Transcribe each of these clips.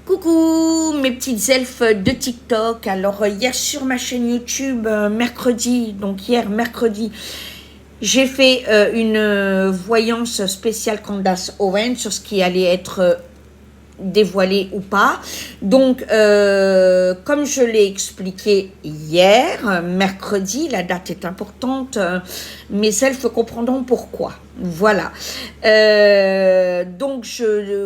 Coucou mes petites elfes de TikTok. Alors hier sur ma chaîne YouTube, mercredi, j'ai fait une voyance spéciale Candace Owen sur ce qui allait être dévoilé ou pas. Donc comme je l'ai expliqué hier, mercredi, la date est importante, mes elfes comprendront pourquoi. Voilà. Donc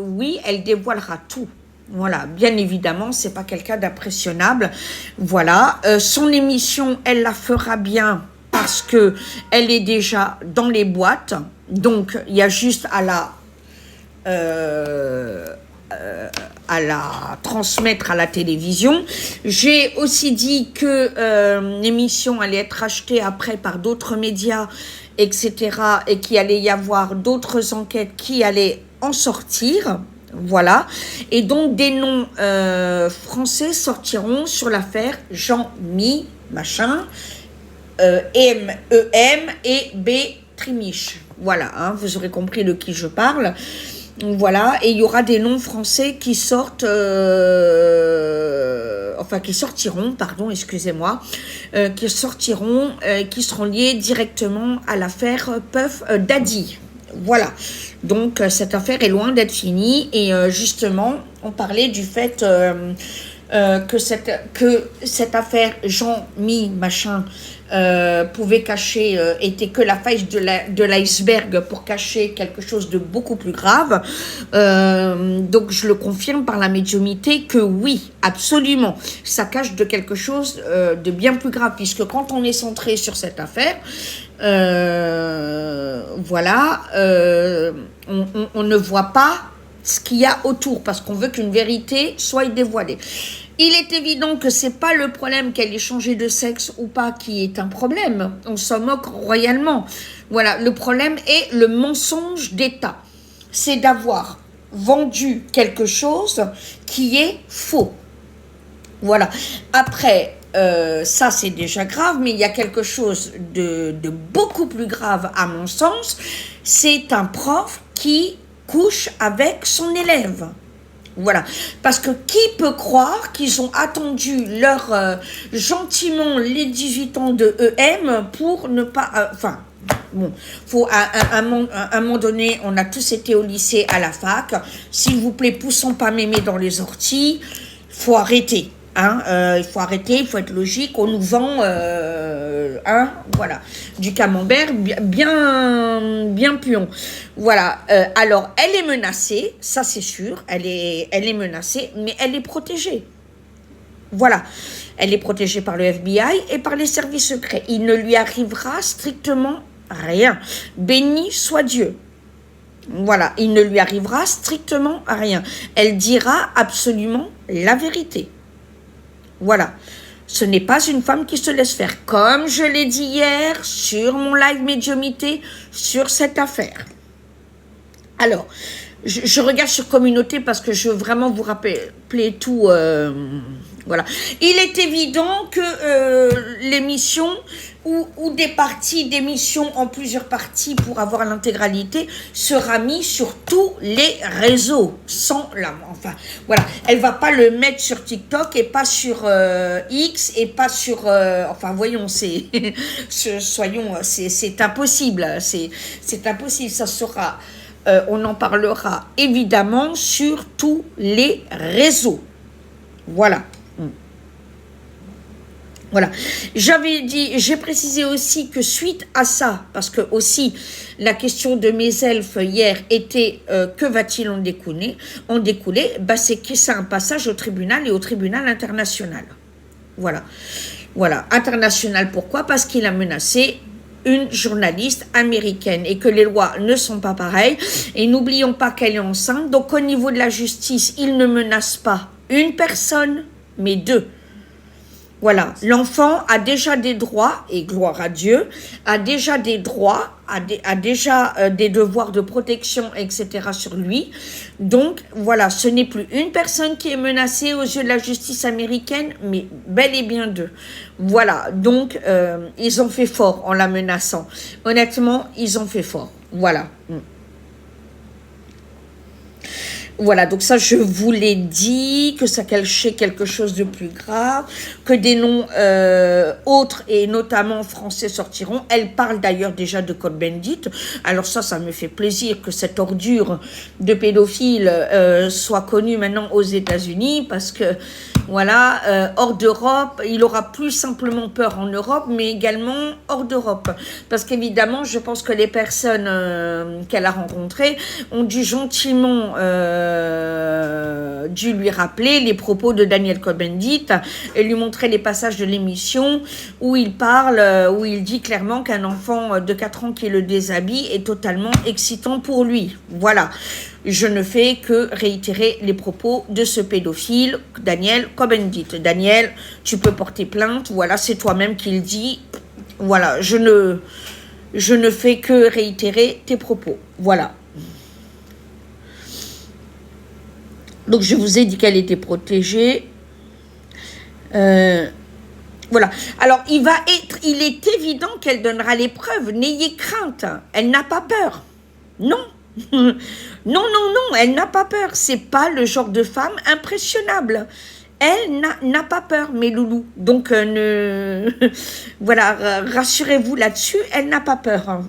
oui, elle dévoilera tout. Voilà, bien évidemment, c'est pas quelqu'un d'impressionnable. Voilà, son émission, elle la fera bien parce que elle est déjà dans les boîtes. Donc, il y a juste à la transmettre à la télévision. J'ai aussi dit que l'émission allait être achetée après par d'autres médias, etc. et qu'il allait y avoir d'autres enquêtes qui allaient en sortir. Voilà, et donc des noms français sortiront sur l'affaire Jean-Mi, machin, EM et B. Trimiche. Voilà, hein, vous aurez compris de qui je parle. Voilà, et il y aura des noms français qui sortent, qui sortiront, pardon, excusez-moi, qui sortiront, qui seront liés directement à l'affaire Puff Daddy. Voilà, donc cette affaire est loin d'être finie et justement, on parlait du fait que cette affaire Jean-Mi machin pouvait cacher, était que la faille de l'iceberg pour cacher quelque chose de beaucoup plus grave. Donc je le confirme par la médiumnité que oui, absolument, ça cache de quelque chose de bien plus grave, puisque quand on est centré sur cette affaire, voilà, on ne voit pas ce qu'il y a autour, parce qu'on veut qu'une vérité soit dévoilée. Il est évident que c'est pas le problème qu'elle ait changé de sexe ou pas qui est un problème. On s'en moque royalement. Voilà, le problème est le mensonge d'État. C'est d'avoir vendu quelque chose qui est faux. Voilà. Après, ça c'est déjà grave, mais il y a quelque chose de beaucoup plus grave à mon sens. C'est un prof qui couche avec son élève. Voilà, parce que qui peut croire qu'ils ont attendu leur gentiment les 18 ans de EM pour ne pas... bon, faut à un moment donné, on a tous été au lycée, à la fac. S'il vous plaît, poussons pas mémé dans les orties. Faut arrêter. Il faut arrêter, il faut être logique. On nous vend voilà, du camembert bien puant. Voilà. Alors, elle est menacée, ça c'est sûr. Elle est menacée, mais elle est protégée. Voilà. Elle est protégée par le FBI et par les services secrets. Il ne lui arrivera strictement rien. Béni soit Dieu. Voilà. Il ne lui arrivera strictement rien. Elle dira absolument la vérité. Voilà, ce n'est pas une femme qui se laisse faire, comme je l'ai dit hier sur mon live médiumité sur cette affaire. Alors, je regarde sur communauté parce que je veux vraiment vous rappeler tout. Voilà. Il est évident que l'émission ou des parties d'émissions en plusieurs parties pour avoir l'intégralité sera mis sur tous les réseaux voilà, elle va pas le mettre sur TikTok et pas sur X et pas sur voyons, c'est impossible, c'est impossible. Ça sera on en parlera évidemment sur tous les réseaux. Voilà. Voilà, j'ai précisé aussi que suite à ça, parce que aussi la question de mes elfes hier était que va-t-il en découler, c'est que c'est un passage au tribunal et au tribunal international. Voilà, international pourquoi? Parce qu'il a menacé une journaliste américaine et que les lois ne sont pas pareilles. Et n'oublions pas qu'elle est enceinte, donc au niveau de la justice, il ne menace pas une personne, mais deux. Voilà, l'enfant a déjà des droits, et gloire à Dieu, a déjà des droits, a déjà des devoirs de protection, etc. sur lui. Donc, voilà, ce n'est plus une personne qui est menacée aux yeux de la justice américaine, mais bel et bien deux. Voilà, donc, ils ont fait fort en la menaçant. Honnêtement, ils ont fait fort. Voilà. Voilà, donc ça, je vous l'ai dit, que ça cachait quelque chose de plus grave, que des noms autres et notamment français sortiront. Elle parle d'ailleurs déjà de Cohn-Bendit. Alors ça me fait plaisir que cette ordure de pédophile soit connue maintenant aux États-Unis, parce que voilà, hors d'Europe, il aura plus simplement peur en Europe, mais également hors d'Europe. Parce qu'évidemment, je pense que les personnes qu'elle a rencontrées ont dû gentiment dû lui rappeler les propos de Daniel Cohn-Bendit et lui montrer les passages de l'émission où il parle, où il dit clairement qu'un enfant de 4 ans qui le déshabille est totalement excitant pour lui. Voilà. Je ne fais que réitérer les propos de ce pédophile, Daniel Cohn-Bendit. Daniel, tu peux porter plainte, voilà, c'est toi-même qui le dis. Voilà, je ne fais que réitérer tes propos. Voilà. Donc, je vous ai dit qu'elle était protégée. Voilà. Alors, il est évident qu'elle donnera les preuves. N'ayez crainte. Elle n'a pas peur. Non. Non, non, non, elle n'a pas peur. C'est pas le genre de femme impressionnable. Elle n'a pas peur, mes loulous. Donc, voilà, rassurez-vous là-dessus, elle n'a pas peur.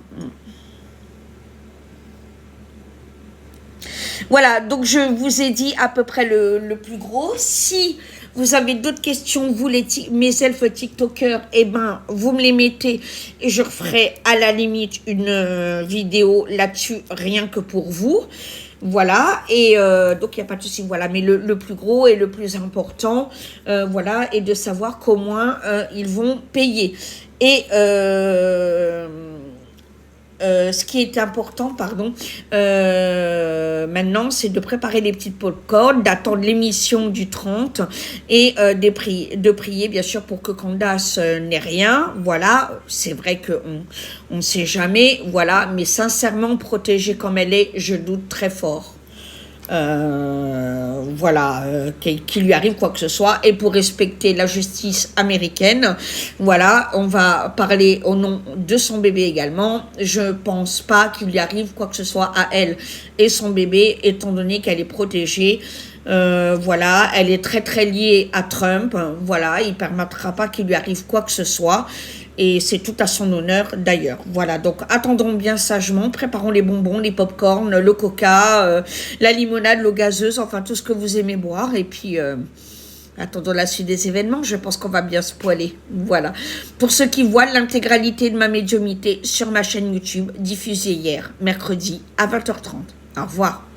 Voilà, donc je vous ai dit à peu près le plus gros. Si vous avez d'autres questions, vous mes elfes TikTokers, eh ben, vous me les mettez et je referai à la limite une vidéo là-dessus, rien que pour vous. Voilà, et donc il n'y a pas de souci, voilà, mais le plus gros et le plus important, voilà, est de savoir comment ils vont payer. Et ce qui est important, pardon, maintenant, c'est de préparer les petites pop-corn, d'attendre l'émission du 30 et de prier, bien sûr, pour que Candace n'ait rien. Voilà, c'est vrai qu'on ne sait jamais, voilà, mais sincèrement, protégée comme elle est, je doute très fort. Voilà, qu'il lui arrive quoi que ce soit, et pour respecter la justice américaine, voilà, on va parler au nom de son bébé également. Je pense pas qu'il lui arrive quoi que ce soit à elle et son bébé, étant donné qu'elle est protégée. Voilà, elle est très très liée à Trump, voilà, il permettra pas qu'il lui arrive quoi que ce soit. Et c'est tout à son honneur d'ailleurs. Voilà, donc attendons bien sagement, préparons les bonbons, les pop-corn, le coca, la limonade, l'eau gazeuse, enfin tout ce que vous aimez boire. Et puis, attendons la suite des événements, je pense qu'on va bien se poiler. Voilà. Pour ceux qui voient l'intégralité de ma médiumnité sur ma chaîne YouTube, diffusée hier, mercredi à 20h30. Au revoir.